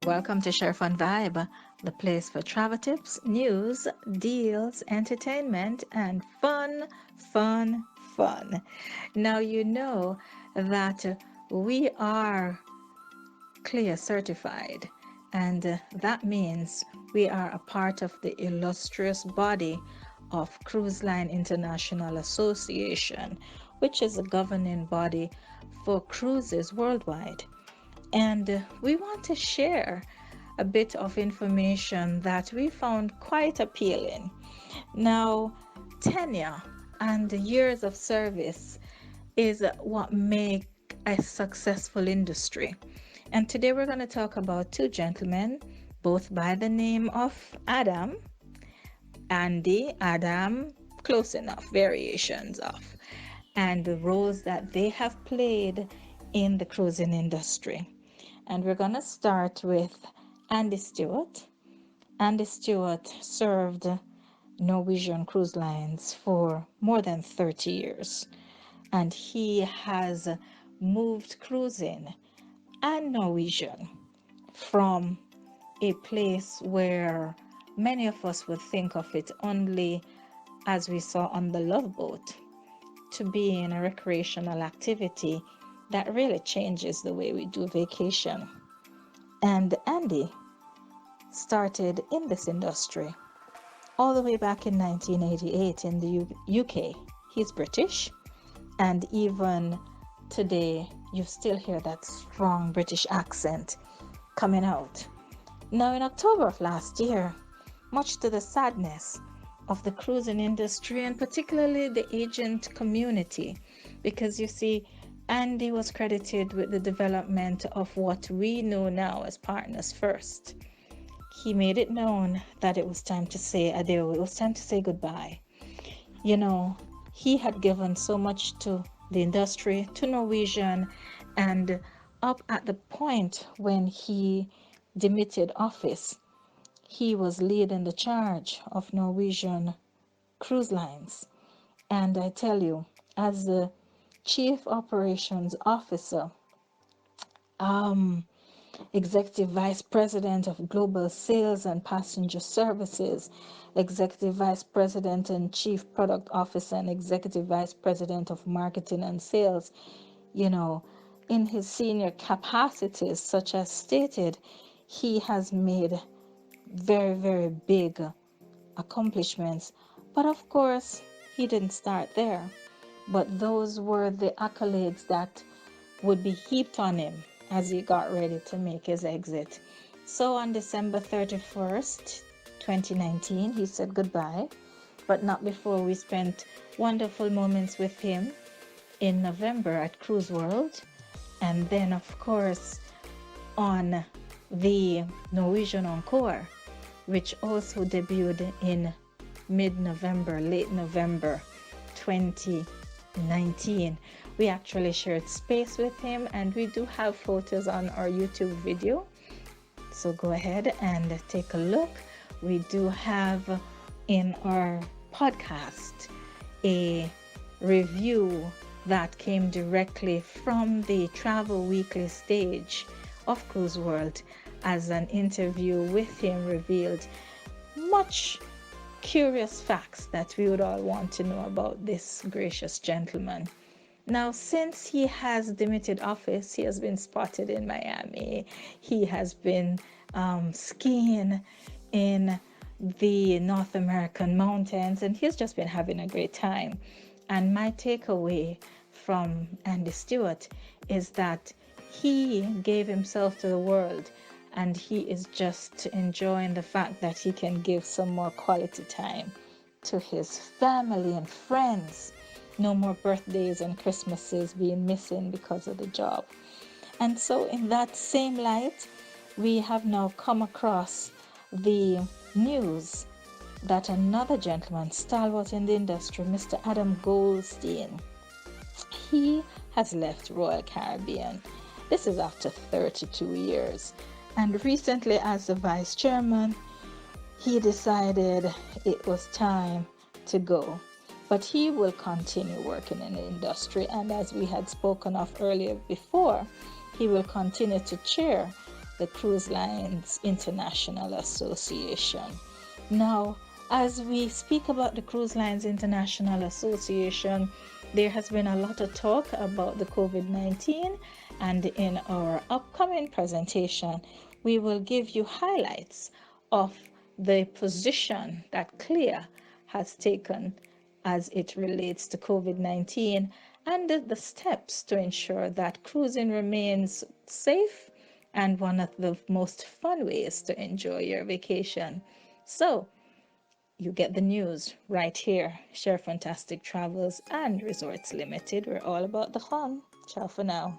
Welcome to Share Fun Vibe, the place for travel tips, news, deals, entertainment, and fun. Now, you know that we are CLIA certified, and that means we are a part of the illustrious body of Cruise Line International Association, which is a governing body for cruises worldwide. And we want to share a bit of information that we found quite appealing. Now, tenure and years of service is what make a successful industry. And today we're going to talk about two gentlemen, both by the name of Adam, close enough, variations of, and the roles that they have played in the cruising industry. And we're going to start with Andy Stewart. Andy Stewart served Norwegian Cruise Lines for more than 30 years, and he has moved cruising and Norwegian from a place where many of us would think of it only as we saw on the Love Boat to being a recreational activity that really changes the way we do vacation. And Andy started in this industry all the way back in 1988 in the UK. He's British, and even today you still hear that strong British accent coming out. Now, in October of last year, much to the sadness of the cruising industry and particularly the agent community, because you see, Andy was credited with the development of what we know now as Partners First. He made it known that it was time to say adieu, it was time to say goodbye. You know, he had given so much to the industry, to Norwegian, and up at the point when he demitted office, he was leading the charge of Norwegian Cruise Lines. And I tell you, as the Chief Operations Officer, Executive Vice President of Global Sales and Passenger Services, Executive Vice President and Chief Product Officer, and Executive Vice President of Marketing and Sales, you know, in his senior capacities, such as stated, he has made very big accomplishments. But of course, he didn't start there. But those were the accolades that would be heaped on him as he got ready to make his exit. So on December 31st, 2019, he said goodbye, but not before we spent wonderful moments with him in November at Cruise World. And then, of course, on the Norwegian Encore, which also debuted in mid-November, late November 2019. We actually shared space with him, and we do have photos on our YouTube video. So go ahead and take a look. We do have in our podcast a review that came directly from the Travel Weekly stage of Cruise World, as an interview with him revealed much curious facts that we would all want to know about this gracious gentleman. Now, since he has demitted office, he has been spotted in Miami. He has been skiing in the North American mountains, and he's just been having a great time. And my takeaway from Andy Stewart is that he gave himself to the world, and he is just enjoying the fact that he can give some more quality time to his family and friends. No more birthdays and Christmases being missing because of the job. And so in that same light, we have now come across the news that another gentleman, stalwart in the industry, Mr. Adam Goldstein, he has left Royal Caribbean. This is after 32 years. And recently, as the vice chairman, he decided it was time to go. But he will continue working in the industry, and as we had spoken of earlier before, he will continue to chair the Cruise Lines International Association. Now, as we speak about the Cruise Lines International Association, there has been a lot of talk about the COVID-19, and in our upcoming presentation, we will give you highlights of the position that CLEAR has taken as it relates to COVID-19 and the steps to ensure that cruising remains safe and one of the most fun ways to enjoy your vacation. So, you get the news right here. Share Fantastic Travels and Resorts Limited. We're all about the fun. Ciao for now.